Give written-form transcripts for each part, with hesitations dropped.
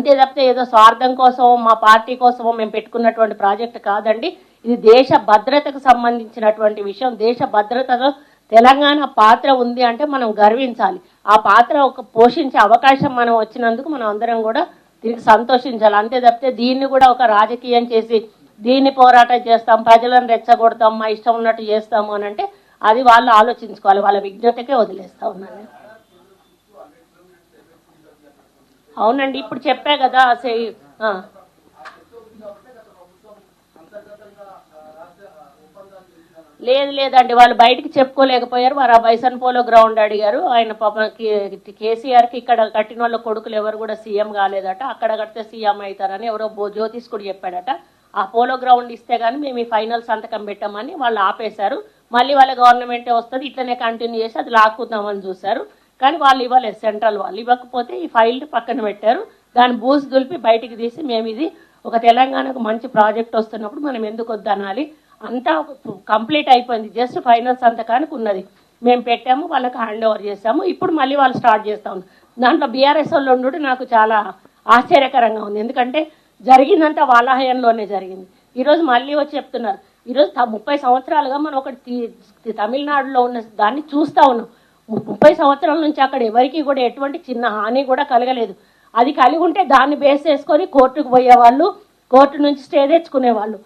అంతే తప్పితే ఏదో స్వార్థం కోసమో మా పార్టీ కోసమో మేము పెట్టుకున్నటువంటి ప్రాజెక్ట్ కాదండి. ఇది దేశ భద్రతకు సంబంధించినటువంటి విషయం. దేశ భద్రతలో తెలంగాణ పాత్ర ఉంది అంటే మనం గర్వించాలి. ఆ పాత్ర పోషించే అవకాశం మనం వచ్చినందుకు మనం అందరం కూడా దీనికి సంతోషించాలి. అంతే తప్పితే దీన్ని కూడా ఒక రాజకీయం చేసి దీన్ని పోరాటం చేస్తాం, ప్రజలను రెచ్చగొడతాం, మా ఇష్టం ఉన్నట్టు చేస్తాము అని అంటే అది వాళ్ళు ఆలోచించుకోవాలి. వాళ్ళ విజ్ఞతకే వదిలేస్తా ఉన్నాను. అవునండి, ఇప్పుడు చెప్పా కదా. లేదండి, వాళ్ళు బయటికి చెప్పుకోలేకపోయారు. వారు ఆ బైసన్ పోలో గ్రౌండ్ అడిగారు. ఆయన పాప కేసీఆర్కి ఇక్కడ కట్టిన వాళ్ళ కొడుకులు ఎవరు కూడా సీఎం కాలేదట. అక్కడ కడితే సీఎం అవుతారని ఎవరో జ్యోతిష్ కూడా చెప్పాడట. ఆ పోలో గ్రౌండ్ ఇస్తే కానీ మేము ఈ ఫైనల్ సంతకం పెట్టామని వాళ్ళు ఆపేశారు. మళ్ళీ వాళ్ళ గవర్నమెంటే వస్తుంది, ఇట్లనే కంటిన్యూ చేసి అది లాక్కుందామని చూశారు. కానీ వాళ్ళు ఇవ్వలేదు, సెంట్రల్ వాళ్ళు ఇవ్వకపోతే ఈ ఫైల్ పక్కన పెట్టారు. దాన్ని బూసి దులిపి బయటికి తీసి మేము ఇది ఒక తెలంగాణకు మంచి ప్రాజెక్ట్ వస్తున్నప్పుడు మనం ఎందుకు వద్దనాలి, అంతా కంప్లీట్ అయిపోయింది, జస్ట్ ఫైనల్ సంతకానికి ఉన్నది. మేము పెట్టాము, వాళ్ళకి హ్యాండ్ ఓవర్ చేసాము. ఇప్పుడు మళ్ళీ వాళ్ళు స్టార్ట్ చేస్తాం. దాంట్లో బీఆర్ఎస్ వాళ్ళు ఉండు నాకు చాలా ఆశ్చర్యకరంగా ఉంది. ఎందుకంటే జరిగిందంతా వాళ్ళ హయాంలోనే జరిగింది. ఈరోజు మళ్ళీ వచ్చి చెప్తున్నారు. ఈరోజు 30 సంవత్సరాలుగా మనం ఒకటి తమిళనాడులో ఉన్న దాన్ని చూస్తూ ఉన్నాం. 30 సంవత్సరాల నుంచి అక్కడ ఎవరికి కూడా ఎటువంటి చిన్న హాని కూడా కలగలేదు. అది కలిగి ఉంటే దాన్ని బేస్ చేసుకొని కోర్టుకు పోయేవాళ్ళు, కోర్టు నుంచి స్టే తెచ్చుకునేవాళ్ళు.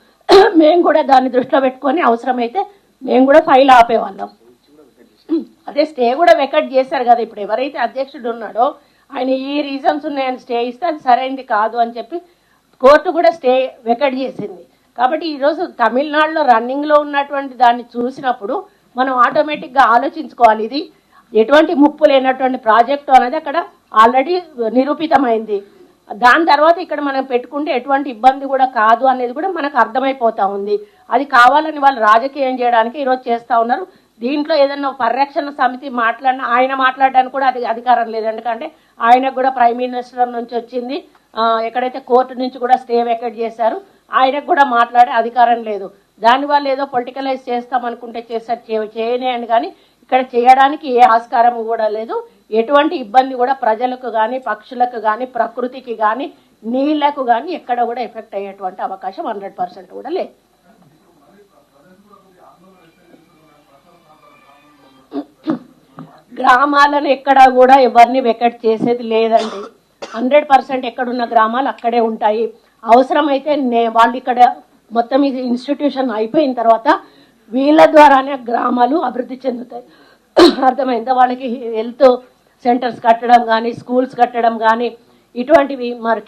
మేము కూడా దాన్ని దృష్టిలో పెట్టుకొని అవసరమైతే మేము కూడా ఫైల్ ఆపేవాళ్ళం. అదే స్టే కూడా వెకట్ చేశారు కదా. ఇప్పుడు ఎవరైతే అధ్యక్షుడు ఉన్నాడో ఆయన ఈ రీజన్స్ ఉన్నాయని స్టే ఇస్తే అది సరైనది కాదు అని చెప్పి కోర్టు కూడా స్టే వెకట్ చేసింది. కాబట్టి ఈరోజు తమిళనాడులో రన్నింగ్లో ఉన్నటువంటి దాన్ని చూసినప్పుడు మనం ఆటోమేటిక్గా ఆలోచించుకోవాలి, ఇది ఎటువంటి ముప్పు లేనటువంటి ప్రాజెక్టు అనేది అక్కడ ఆల్రెడీ నిరూపితమైంది. దాని తర్వాత ఇక్కడ మనం పెట్టుకుంటే ఎటువంటి ఇబ్బంది కూడా కాదు అనేది కూడా మనకు అర్థమైపోతూ ఉంది. అది కావాలని వాళ్ళు రాజకీయం చేయడానికి ఈరోజు చేస్తూ ఉన్నారు. దీంట్లో ఏదన్నా పరిరక్షణ సమితి మాట్లాడినా ఆయన మాట్లాడడానికి కూడా అది అధికారం లేదు. ఎందుకంటే ఆయనకు కూడా ప్రైమ్ మినిస్టర్ నుంచి వచ్చింది, ఎక్కడైతే కోర్టు నుంచి కూడా స్టే వెకెట్ చేశారు, ఆయనకు కూడా మాట్లాడే అధికారం లేదు. దానివల్ల ఏదో పొలిటికలైజ్ చేస్తామనుకుంటే చేస్తారు, చేయనేయండి. కానీ ఇక్కడ చేయడానికి ఏ ఆస్కారం కూడా లేదు. ఎటువంటి ఇబ్బంది కూడా ప్రజలకు కానీ, పక్షులకు కానీ, ప్రకృతికి కానీ, నీళ్లకు కానీ ఎక్కడ కూడా ఎఫెక్ట్ అయ్యేటువంటి అవకాశం 100% కూడా లేదు. గ్రామాలను ఎక్కడా కూడా ఎవరిని వెకెట్ చేసేది లేదండి. 100% ఎక్కడున్న గ్రామాలు అక్కడే ఉంటాయి. అవసరమైతే వాళ్ళు ఇక్కడ మొత్తం ఇది ఇన్స్టిట్యూషన్ అయిపోయిన తర్వాత వీళ్ళ ద్వారానే గ్రామాలు అభివృద్ధి చెందుతాయి. అర్థమైందా? వాళ్ళకి హెల్త్ సెంటర్స్ కట్టడం కానీ, స్కూల్స్ కట్టడం కానీ, ఇటువంటివి మరి